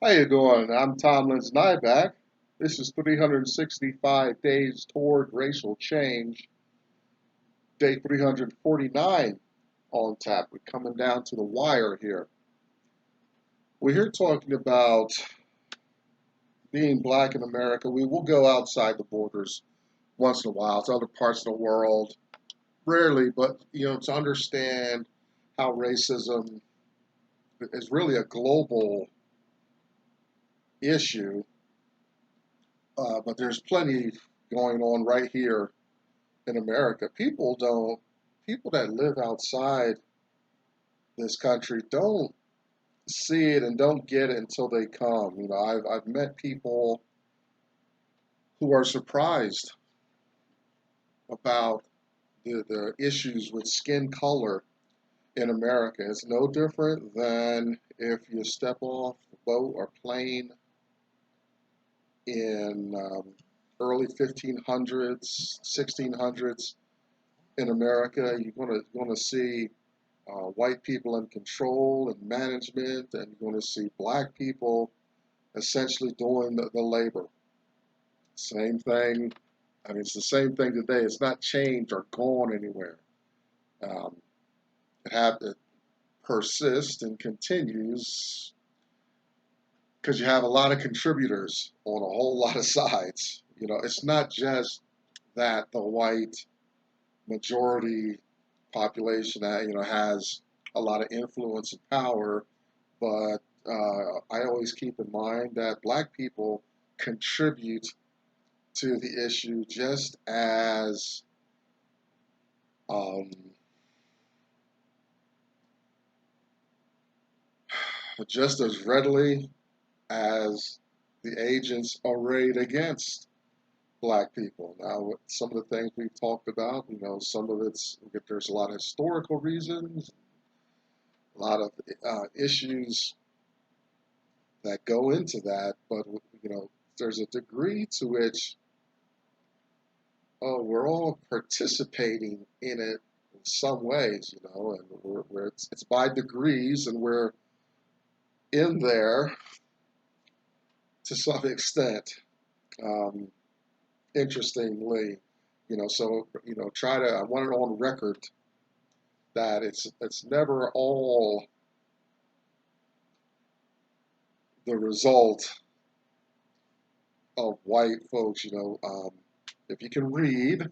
How you doing? I'm Tom Nyback. This is 365 Days Toward Racial Change, day 349 on tap. We're coming down to the wire here. We're here talking about being black in America. We will go outside the borders once in a while to other parts of the world, rarely, but to understand how racism is really a global issue. But there's plenty going on right here in America. People that live outside this country don't see it and don't get it until they come. I've met people who are surprised about the issues with skin color in America. It's no different than if you step off the boat or plane in early 1500s, 1600s in America. You're going to see white people in control and management, and you're going to see black people essentially doing the labor. Same thing. I mean, it's the same thing today. It's not changed or gone anywhere. Um, it persists and continues because you have a lot of contributors on a whole lot of sides. It's not just that the white majority population that has a lot of influence and power, but I always keep in mind that black people contribute to the issue um, just as readily as the agents arrayed against black people. Now, some of the things we've talked about, some of there's a lot of historical reasons, a lot of issues that go into that, but there's a degree to which we're all participating in it in some ways, and it's by degrees, and we're in there to some extent. Um, Interestingly, I want it on record that it's never all the result of white folks. If you can read,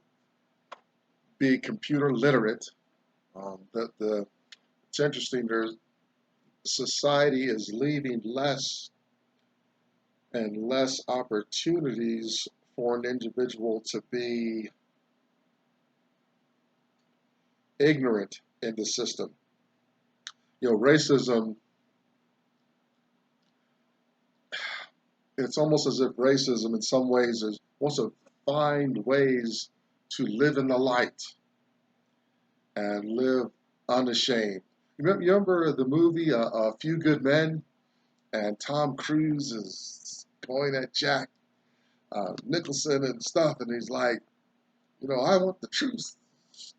be computer literate. The It's interesting. There's Society is leaving less and less opportunities for an individual to be ignorant in the system. Racism, it's almost as if racism in some ways is wants to find ways to live in the light and live unashamed. You remember the movie A Few Good Men, and Tom Cruise is going at Jack Nicholson and stuff, and he's like, I want the truth.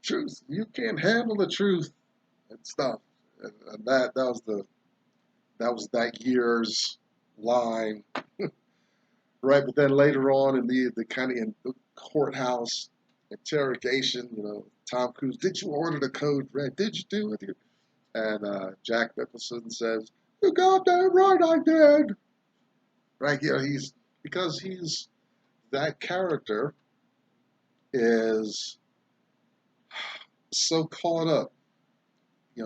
Truth. You can't handle the truth and stuff. And that was that year's line, right? But then later on in the kind of in the courthouse interrogation, Tom Cruise, did you order the code red? Did you do it? And Jack Nicholson says, "You goddamn right, I did." Right? He's that character is so caught up,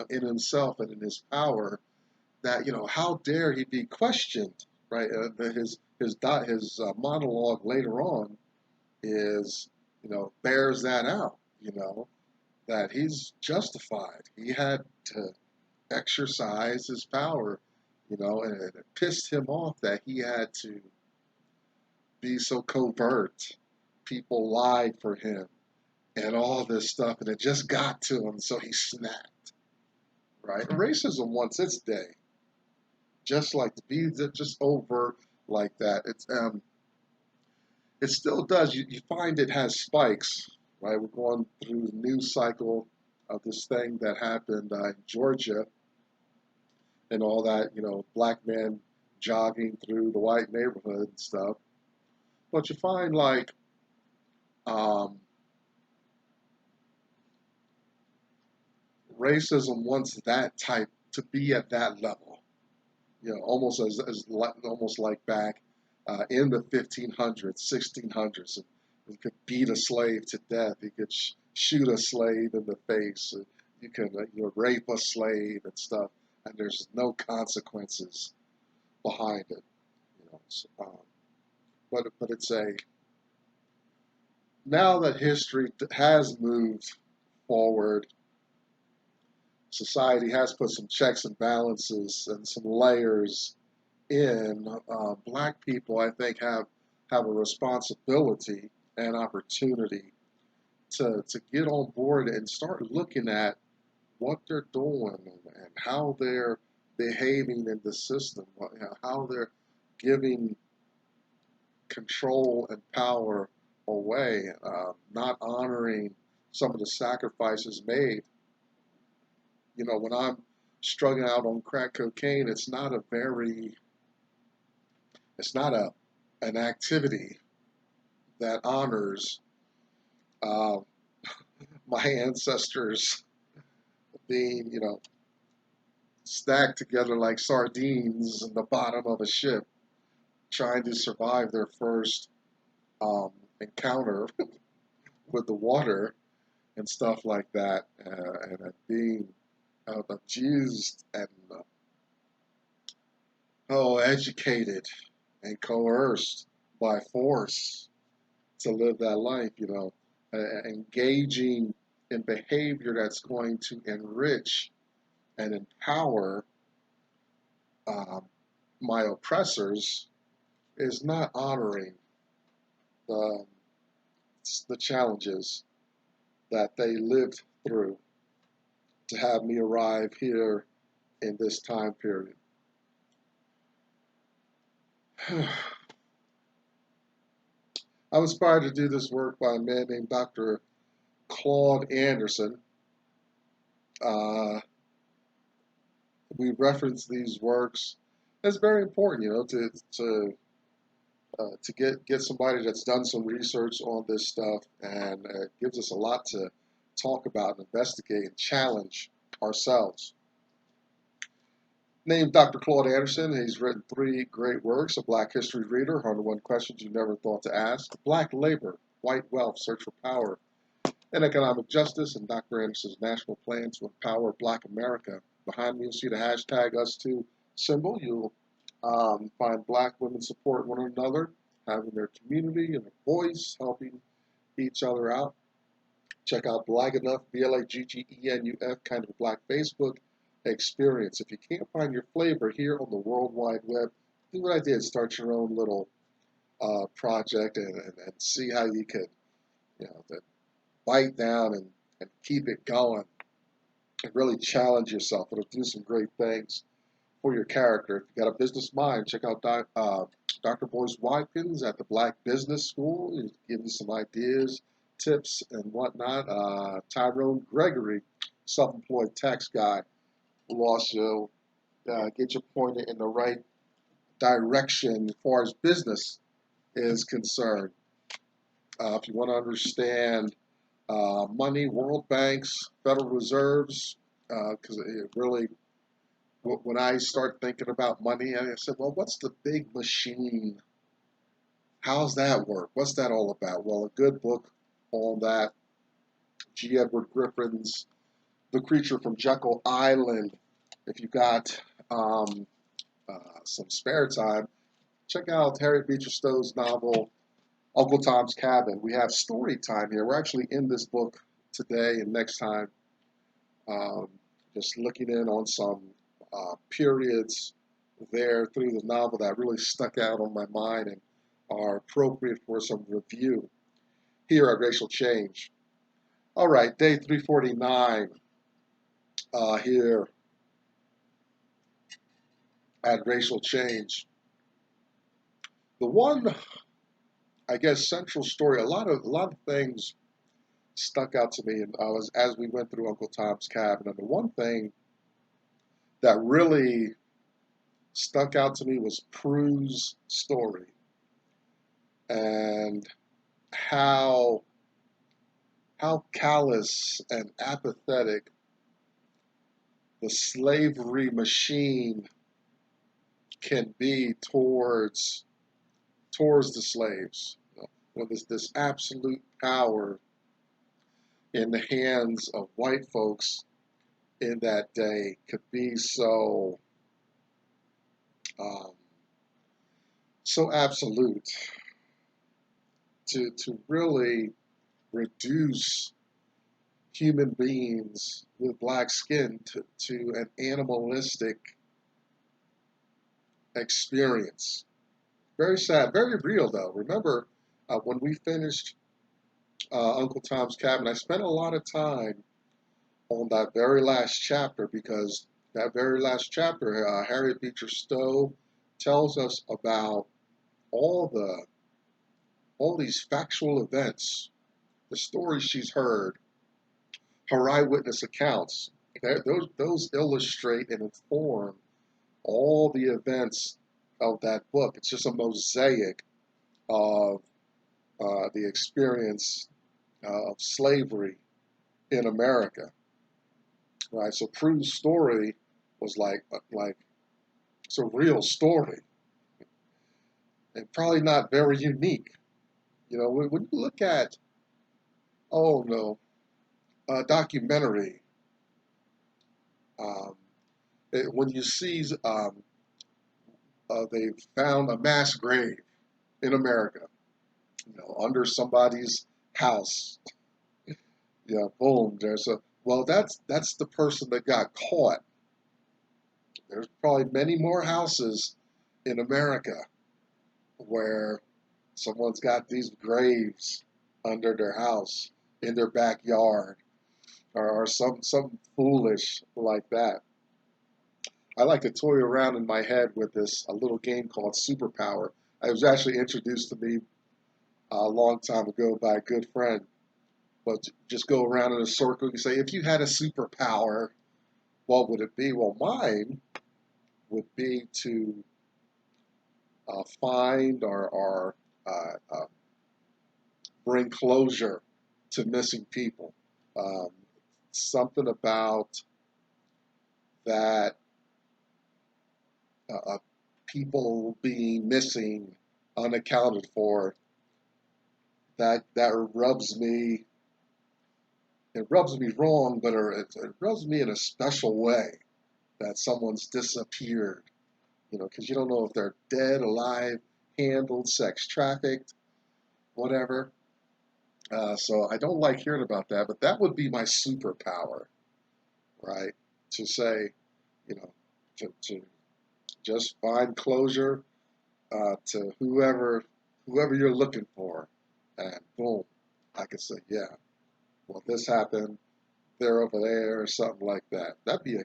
in himself and in his power that how dare he be questioned, right? His monologue later on is bears that out, that he's justified. He had to exercise his power, and it pissed him off that he had to be so covert. People lied for him and all this stuff, and it just got to him, so he snapped. Right? Racism wants its day, just like to be just over like that. It still does. You find it has spikes, right? We're going through the news cycle of this thing that happened in Georgia and all that. Black men jogging through the white neighborhood and stuff. But you find like um, racism wants that type to be at that level. You know, almost almost like back in the 1500s, 1600s. You could beat a slave to death. You could shoot a slave in the face. You could rape a slave and stuff, and there's no consequences behind it. You know, but it's a now that history has moved forward, society has put some checks and balances and some layers in. Black people, I think, have a responsibility and opportunity to get on board and start looking at what they're doing and how they're behaving in the system, how they're giving control and power away, not honoring some of the sacrifices made. You know, when I'm struggling out on crack cocaine, it's not an activity that honors uh, my ancestors being, stacked together like sardines in the bottom of a ship, trying to survive their first encounter with the water and stuff like that, and being abused and educated and coerced by force to live that life. Engaging in behavior that's going to enrich and empower um, my oppressors is not honoring the, the challenges that they lived through to have me arrive here in this time period. I was inspired to do this work by a man named Dr. Claude Anderson. Uh, we reference these works. It's very important, to get somebody that's done some research on this stuff, and it gives us a lot to talk about and investigate and challenge ourselves. Named Dr. Claude Anderson, he's written 3 great works: A Black History Reader, 101 Questions You Never Thought to Ask, Black Labor, White Wealth, Search for Power, and Economic Justice, and Dr. Anderson's National Plan to Empower Black America. Behind me, you'll see the hashtag #US2 symbol. You'll find Black women support one another, having their community and a voice, helping each other out. Check out Black Enough, BLAGGENUF, kind of a Black Facebook experience. If you can't find your flavor here on the World Wide Web, do what I did: start your own little project and see how you could, bite down and keep it going and really challenge yourself. It'll do some great things for your character. If you got a business mind, check out Dr. Boyce Watkins at the Black Business School. He'll give you some ideas, tips, and whatnot. Tyrone Gregory, self-employed tax guy, will also get you pointed in the right direction as far as business is concerned. If you want to understand money, world banks, Federal Reserves, because it really, when I start thinking about money, I said, well, what's the big machine? How's that work? What's that all about? Well, a good book on that, G. Edward Griffin's The Creature from Jekyll Island. If you've got some spare time, check out Harriet Beecher Stowe's novel, Uncle Tom's Cabin. We have story time here. We're actually in this book today and next time, just looking in on some periods there through the novel that really stuck out on my mind and are appropriate for some review here at Racial Change. All right, day 349 here at Racial Change. The one, I guess, central story, a lot of things stuck out to me, and as we went through Uncle Tom's Cabin, and the one thing that really stuck out to me was Prue's story and how callous and apathetic the slavery machine can be towards the slaves. When there's this absolute power in the hands of white folks in that day could be um, so absolute to really reduce human beings with black skin to an animalistic experience. Very sad, very real though. Remember when we finished Uncle Tom's Cabin, I spent a lot of time on that very last chapter because that very last chapter, Harriet Beecher Stowe tells us about all these factual events, the stories she's heard, her eyewitness accounts. Those illustrate and inform all the events of that book. It's just a mosaic of the experience of slavery in America, right? So Prue's story was like it's a real story and probably not very unique. You know, when you look at oh no, a documentary, um, when you see they found a mass grave in America, you know, under somebody's house. Yeah, boom. There's a well. That's the person that got caught. There's probably many more houses in America where someone's got these graves under their house in their backyard, or some foolish like that. I like to toy around in my head with this a little game called Superpower. It was actually introduced to me a long time ago by a good friend. But just go around in a circle. You say, if you had a superpower, what would it be? Well, mine would be to find or bring closure to missing people. Um, Something about that people being missing, unaccounted for, that rubs me. It rubs me wrong, but it rubs me in a special way that someone's disappeared. You know, because you don't know if they're dead, alive, handled, sex trafficked, whatever. So I don't like hearing about that, but that would be my superpower, right? To say, you know, to just find closure to whoever you're looking for, and boom, I could say, yeah, well, this happened, they're over there, or something like that. That'd be a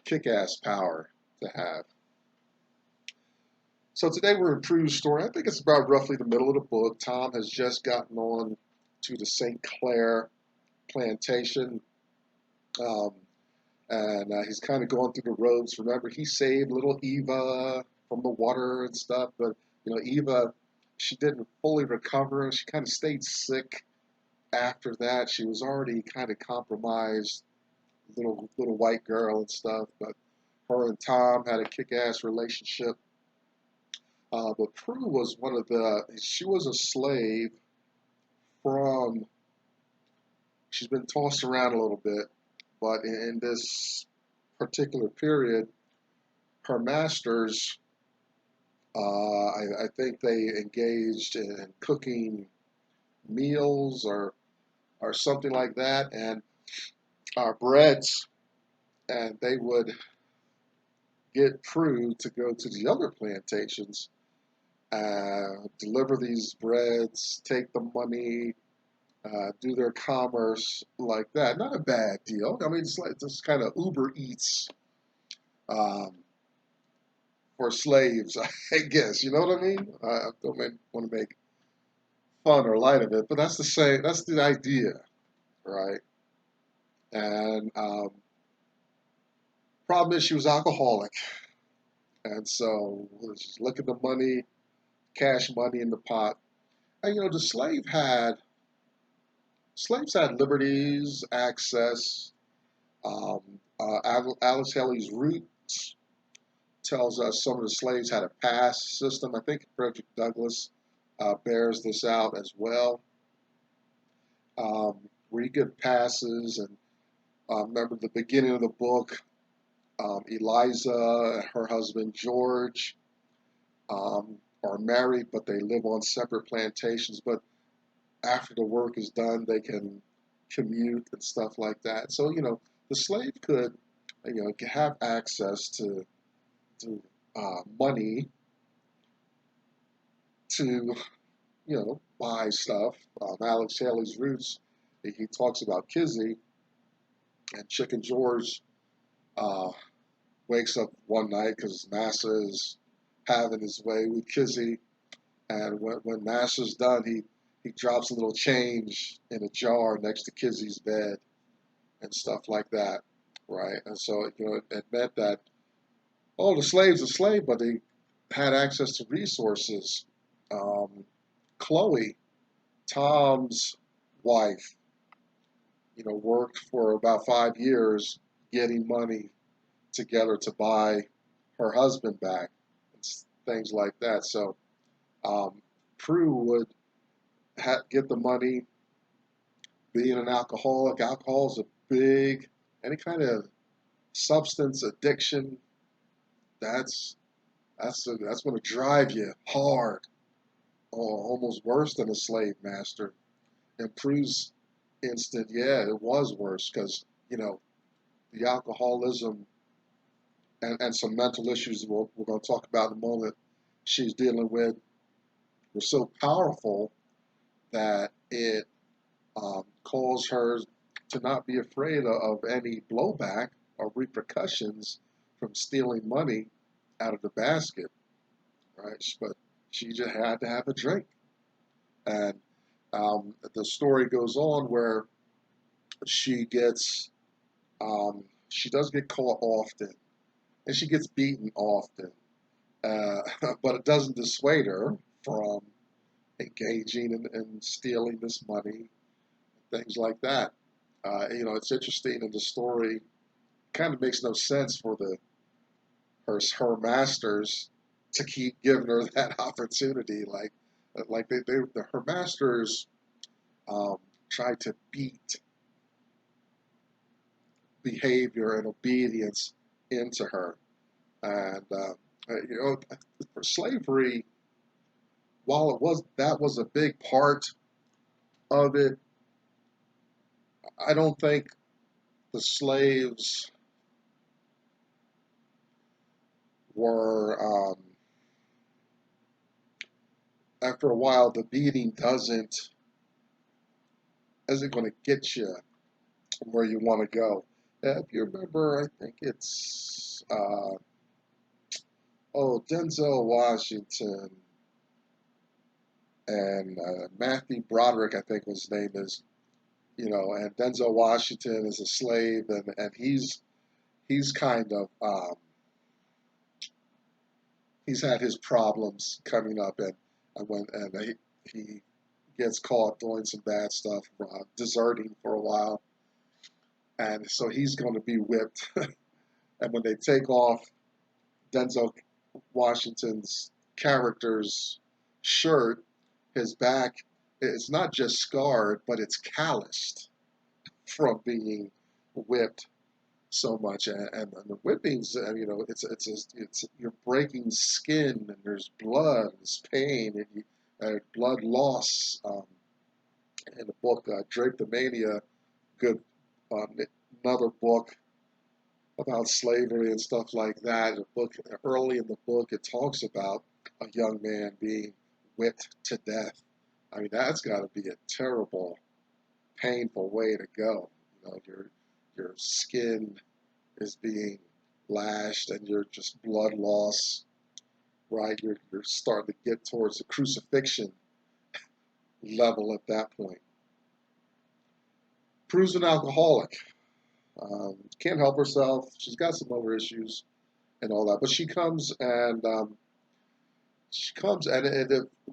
kick-ass power to have. So today we're in Prue's story. I think it's about roughly the middle of the book. Tom has just gotten on to the St. Clair plantation, um, and he's kind of going through the roads. Remember, he saved little Eva from the water and stuff, but you know, Eva, she didn't fully recover. She kind of stayed sick after that. She was already kind of compromised, little white girl and stuff. But her and Tom had a kick-ass relationship. But Prue was she was a slave from, she's been tossed around a little bit, but in this particular period, her masters, I think they engaged in cooking meals or something like that, and breads, and they would get Prue to go to the other plantations, deliver these breads, take the money, do their commerce like that. Not a bad deal. I mean, it's like this kind of Uber Eats um, for slaves, I guess. You know what I mean? I don't want to make fun or light of it, but that's the same. That's the idea, right? And problem is, she was alcoholic, And so just look at the money, cash money in the pot. And the slaves had liberties, access. Alice Haley's Roots tells us some of the slaves had a pass system. I think Frederick Douglass bears this out as well, where you get passes. And remember the beginning of the book, Eliza and her husband George are married, but they live on separate plantations. But after the work is done, they can commute and stuff like that. So the slave could have access to money to buy stuff. Alex Haley's Roots, he talks about Kizzy, and Chicken George uh, wakes up one night because Massa is having his way with Kizzy, and when Massa's done, he drops a little change in a jar next to Kizzy's bed and stuff like that, right? And so it meant that the slaves are slaves, but they had access to resources. Um, Chloe, Tom's wife, worked for about 5 years getting money together to buy her husband back and things like that. So Prue would get the money. Being an alcoholic, alcohol is a big, any kind of substance addiction. That's that's going to drive you hard, almost worse than a slave master. In Prue's instant, yeah, it was worse because the alcoholism and some mental issues we're going to talk about in a moment she's dealing with were so powerful that it caused her to not be afraid of any blowback or repercussions from stealing money out of the basket, right? But she just had to have a drink. And the story goes on where she gets, she does get caught often, and she gets beaten often, uh, but it doesn't dissuade her from engaging in stealing this money, things like that. It's interesting in the story. Kind of makes no sense for her masters to keep giving her that opportunity. Like her masters um, try to beat behavior and obedience into her. And for slavery, while that was a big part of it, I don't think the slaves were. After a while, the beating isn't going to get you where you want to go. If you remember, I think it's Denzel Washington and Matthew Broderick, I think his name is. And Denzel Washington is a slave, and he's kind of he's had his problems coming up, and he gets caught doing some bad stuff, deserting for a while, and so he's going to be whipped. And when they take off Denzel Washington's character's shirt, his back is not just scarred, but it's calloused from being whipped so much. And the whippings, it's you're breaking skin, and there's blood, there's pain, and blood loss. In the book Drapetomania, good another book about slavery and stuff like that. A book early in the book, it talks about a young man being whipped to death. I mean, that's got to be a terrible, painful way to go. Your skin is being lashed, and you're just blood loss, right? You're starting to get towards the crucifixion level at that point. Prue's an alcoholic. Can't help herself. She's got some other issues. and all that. But she comes and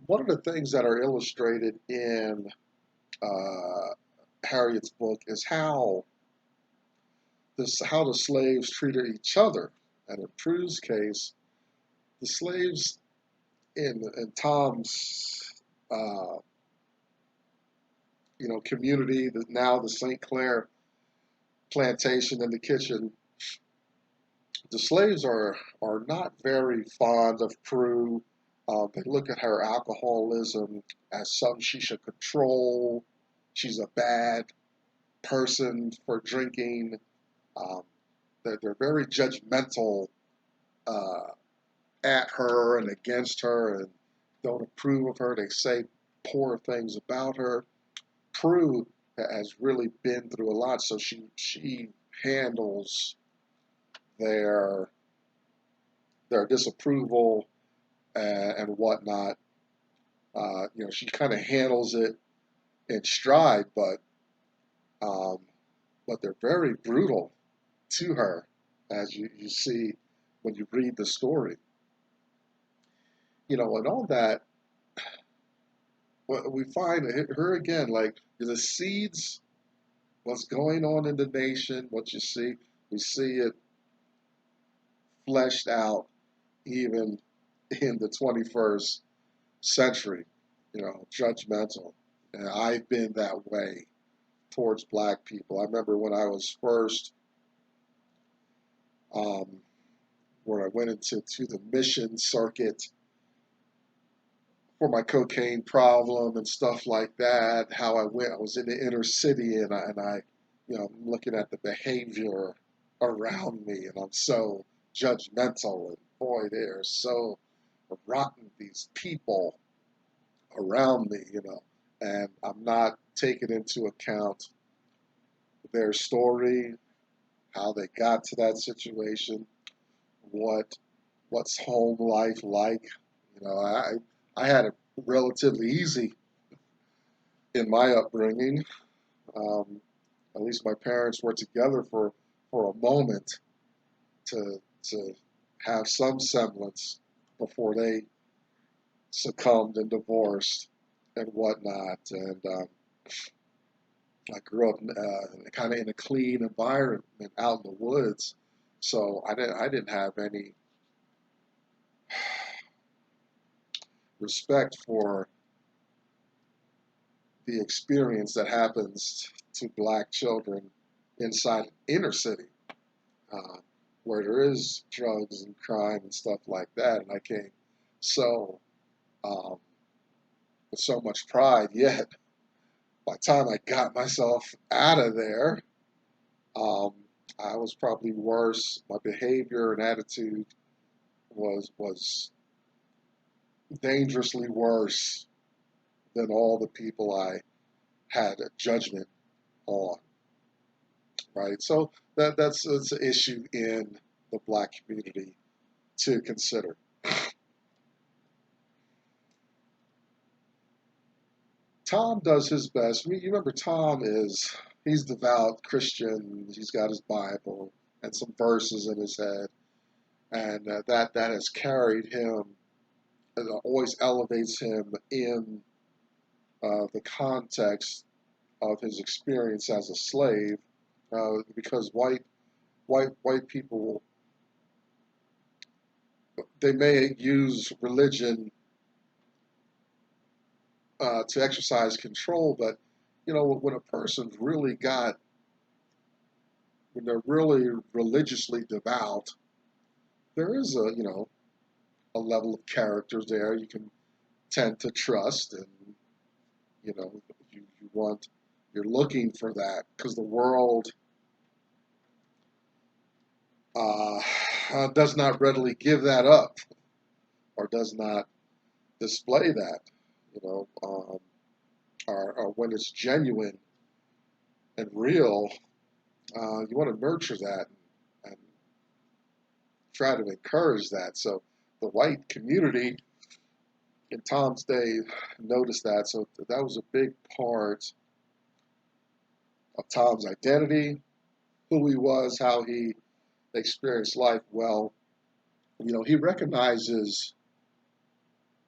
one of the things that are illustrated in uh, Harriet's book is how the slaves treated each other. And in Prue's case, the slaves in Tom's uh, community, now the St. Clair plantation in the kitchen, the slaves are not very fond of Prue. They look at her alcoholism as something she should control. She's a bad person for drinking. Um, they're very judgmental uh, at her and against her and don't approve of her. They say poor things about her. Prue has really been through a lot, so she handles their their disapproval and whatnot. She kind of handles it in stride, um, but they're very brutal to her, as you see when you read the story. And all that, we find her again, like the seeds, what's going on in the nation, what you see, we see it fleshed out even in the 21st century, judgmental. And I've been that way towards black people. I remember when I was first, um, where I went into the mission circuit for my cocaine problem and stuff like that. How I was in the inner city and I I'm looking at the behavior around me, and I'm so judgmental. And boy, they are so rotten, these people around me, and I'm not taking into account their story, how they got to that situation, what what's home life like. I had it relatively easy in my upbringing. Um, at least my parents were together for a moment to have some semblance before they succumbed and divorced and whatnot. And I grew up kind of in a clean environment out in the woods, so I didn't have any respect for the experience that happens to black children inside an inner city, uh, where there is drugs and crime and stuff like that. And I came so um, with so much pride, yet by the time I got myself out of there, um, I was probably worse. My behavior and attitude was dangerously worse than all the people I had a judgment on. Right? So that's an issue in the black community to consider. Tom does his best. You remember Tom he's devout Christian. He's got his Bible and some verses in his head, and that has carried him. It always elevates him in the context of his experience as a slave, because white people, they may use religion to exercise control, but when a person's really when they're really religiously devout, there is a level of character there you can tend to trust, and you know you want you're looking for that because the world uh, does not readily give that up or does not display that, or when it's genuine and real, you want to nurture that and try to encourage that. So the white community in Tom's day noticed that. So that was a big part of Tom's identity, who he was, how he experienced life. Well, he recognizes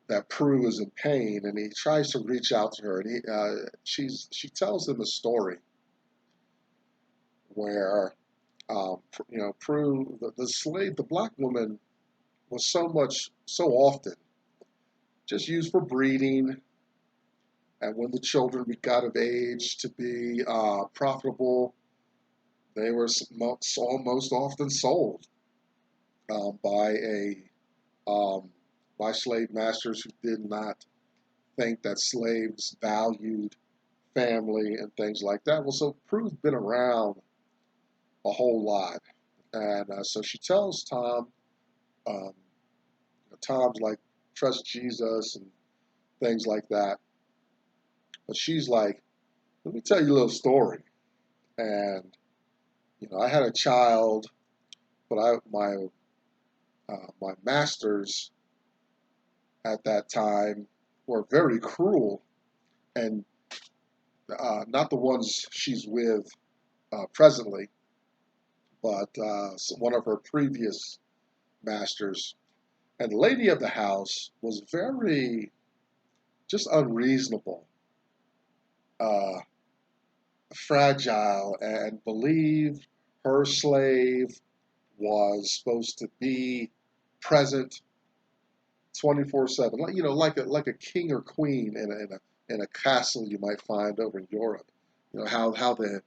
that Prue is in pain, and he tries to reach out to her, and she tells him a story where Prue, the slave, the black woman, was so often just used for breeding, and when the children got of age to be profitable, they were most often sold by um, by slave masters who did not think that slaves valued family and things like that. Well, so Prue's been around a whole lot, and so she tells Tom. Um, Tom's like, trust Jesus and things like that, but she's like, let me tell you a little story. And I had a child, but my masters at that time were very cruel, and not the ones she's with presently, but one of her previous masters. And the lady of the house was very just unreasonable, uh, fragile, and believed her slave was supposed to be present 24/7, like a king or queen in a castle you might find over in Europe. How the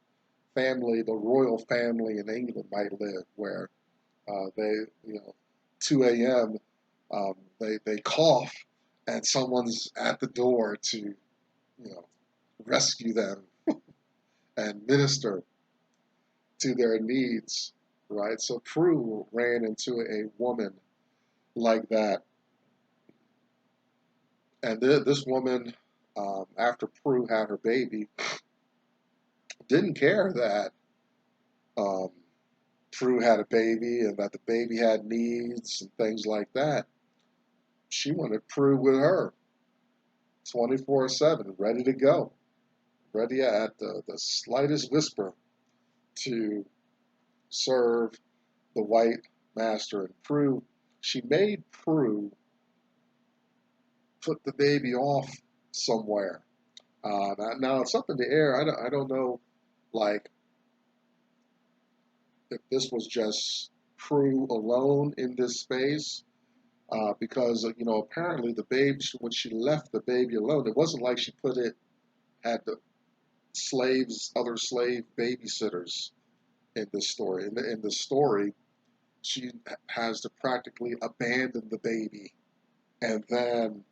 royal family in England might live, where they, 2 a.m. They cough and someone's at the door to rescue them and minister to their needs, right? So Prue ran into a woman like that, and this woman, after Prue had her baby, didn't care that um, Prue had a baby and that the baby had needs and things like that. She wanted Prue with her 24/7, ready to go, ready at the slightest whisper to serve the white master. And Prue, she made Prue put the baby off somewhere. Now it's up in the air. I don't know, like, if this was just Prue alone in this space, because apparently the baby, when she left the baby alone, it wasn't like she had the other slave babysitters in this story. In the story, she has to practically abandon the baby and then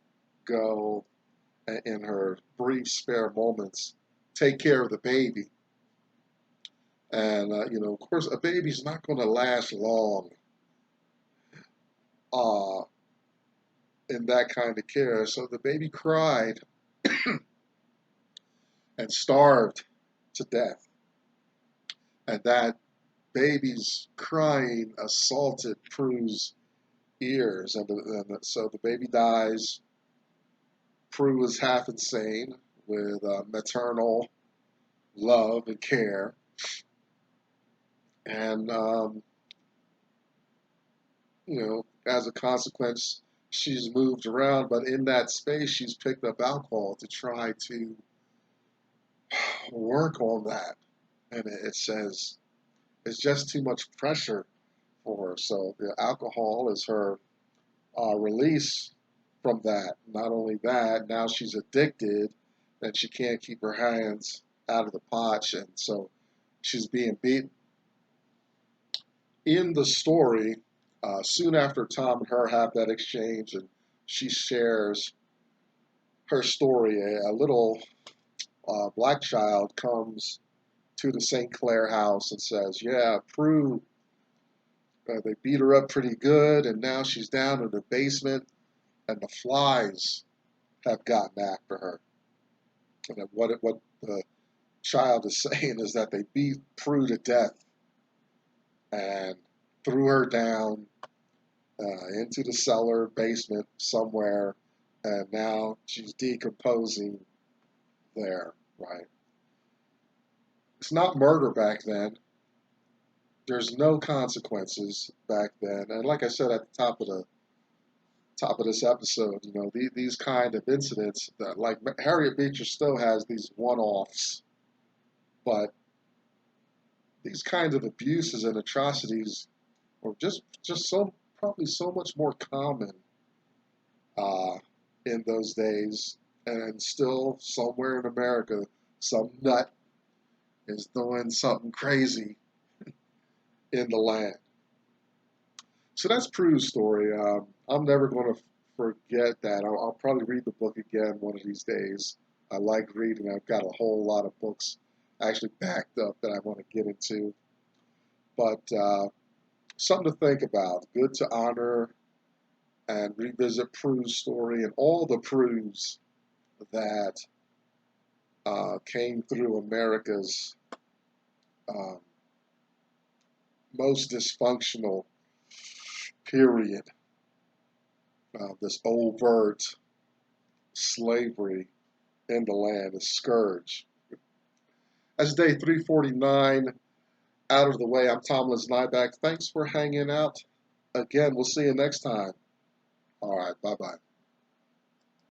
go, in her brief spare moments, take care of the baby. And of course, a baby's not going to last long uh, in that kind of care. So the baby cried and starved to death. And that baby's crying assaulted Prue's ears. So the baby dies. Prue is half insane with maternal love and care. And, as a consequence, she's moved around, but in that space, she's picked up alcohol to try to work on that. And it says it's just too much pressure for her. So the alcohol is her release from that. Not only that, now she's addicted and she can't keep her hands out of the pot. And so she's being beaten. In the story, soon after Tom and her have that exchange and she shares her story, a little black child comes to the St. Clair house and says, yeah, Prue, they beat her up pretty good, and now she's down in the basement, and the flies have gotten after her. And what the child is saying is that they beat Prue to death and threw her down into the cellar, basement somewhere, and now she's decomposing there, right? It's not murder back then. there's no consequences back then. And like I said at the top of this episode, these kind of incidents that, like Harriet Beecher Stowe has these one-offs, but these kinds of abuses and atrocities were just so probably so much more common uh, in those days, and still somewhere in America, some nut is doing something crazy in the land. So that's Prue's story. I'm never going to forget that. I'll probably read the book again one of these days. I like reading. I've got a whole lot of books actually backed up that I want to get into. But something to think about. Good to honor and revisit Prue's story and all the Prues that came through America's um, most dysfunctional period, this overt slavery in the land, a scourge. That's day 349 out of the way. I'm Tomlin's Nyback. Thanks for hanging out. Again, we'll see you next time. All right, bye-bye.